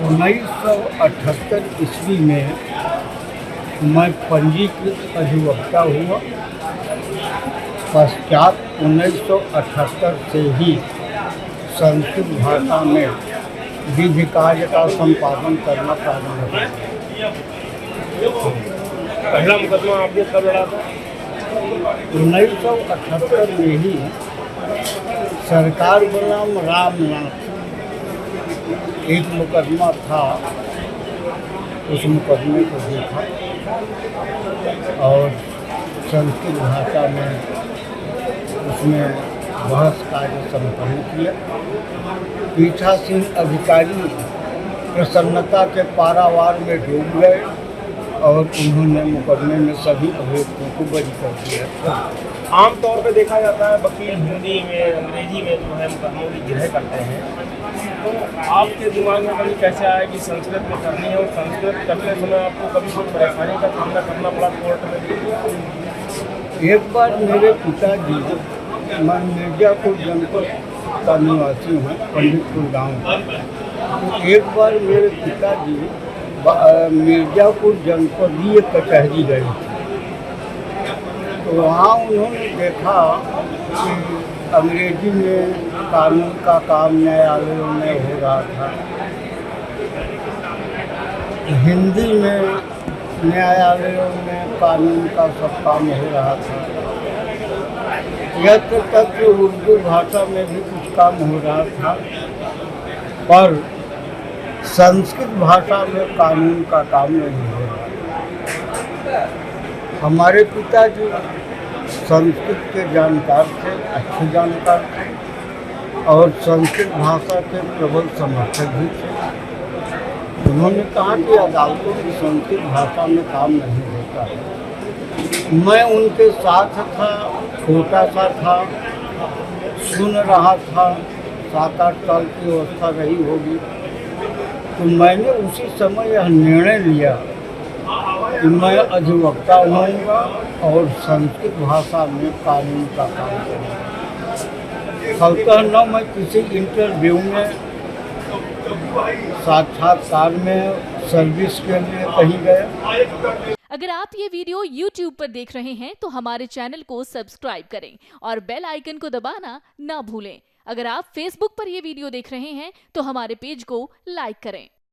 1978 ईस्वी में मैं पंजीकृत अधिवक्ता हुआ। पश्चात 1978 से ही संस्कृत भाषा में विधि कार्य का संपादन करना प्रारंभ किया। पहला मुकदमा आपने कब लड़ा था? 1978 में ही सरकार बनाम रामनाथ एक मुकदमा था, उस मुकदमे को देखा और संस्कृत भाषा में उसमें बहस कार्य संपन्न किया। पीठासीन अधिकारी प्रसन्नता के पारावार में डूब गए और उन्होंने मुकदमे में सभी अभियुक्तों को बरी कर दिया। आमतौर पे देखा जाता है वकील हिंदी में, अंग्रेजी में जो है मुकदमों की गिरह करते हैं, तो आपके दिमाग में कभी कैसे आया कि संस्कृत में करनी है और संस्कृत करते समय आपको कभी कोई परेशानी का सामना करना पड़ा कोर्ट में? एक बार मेरे पिताजी, मैं मिर्जापुर जनपद का निवासी हूँ, पंडितपुर गांव का, तो एक बार मेरे पिताजी मिर्जापुर जनपदीय कचहरी गए थे। तो वहाँ उन्होंने देखा कि अंग्रेजी में कानून का काम न्यायालयों में हो रहा था, हिंदी में न्यायालयों में कानून का सब काम हो रहा था, यहाँ तक कि उर्दू भाषा में भी कुछ काम हो रहा था, पर संस्कृत भाषा में कानून का काम नहीं हो रहा। हमारे पिताजी संस्कृत के जानकार थे, अच्छे जानकार थे और संस्कृत भाषा के प्रबल समर्थक भी थे। उन्होंने कहा कि अदालतों की संस्कृत भाषा में काम नहीं होता है। मैं उनके साथ था, छोटा सा था, सुन रहा था, 7-8 साल की अवस्था रही होगी। तो मैंने उसी समय यह निर्णय लिया कि मैं अधिवक्ता होऊंगा और संस्कृत भाषा में कानून का काम करूँगा। फलतः न मैं किसी इंटरव्यू में, साक्षात्कार में, सर्विस के लिए कहीं गया। अगर आप ये वीडियो YouTube पर देख रहे हैं तो हमारे चैनल को सब्सक्राइब करें और बेल आइकन को दबाना ना भूलें। अगर आप Facebook पर ये वीडियो देख रहे हैं तो हमारे पेज को लाइक करें।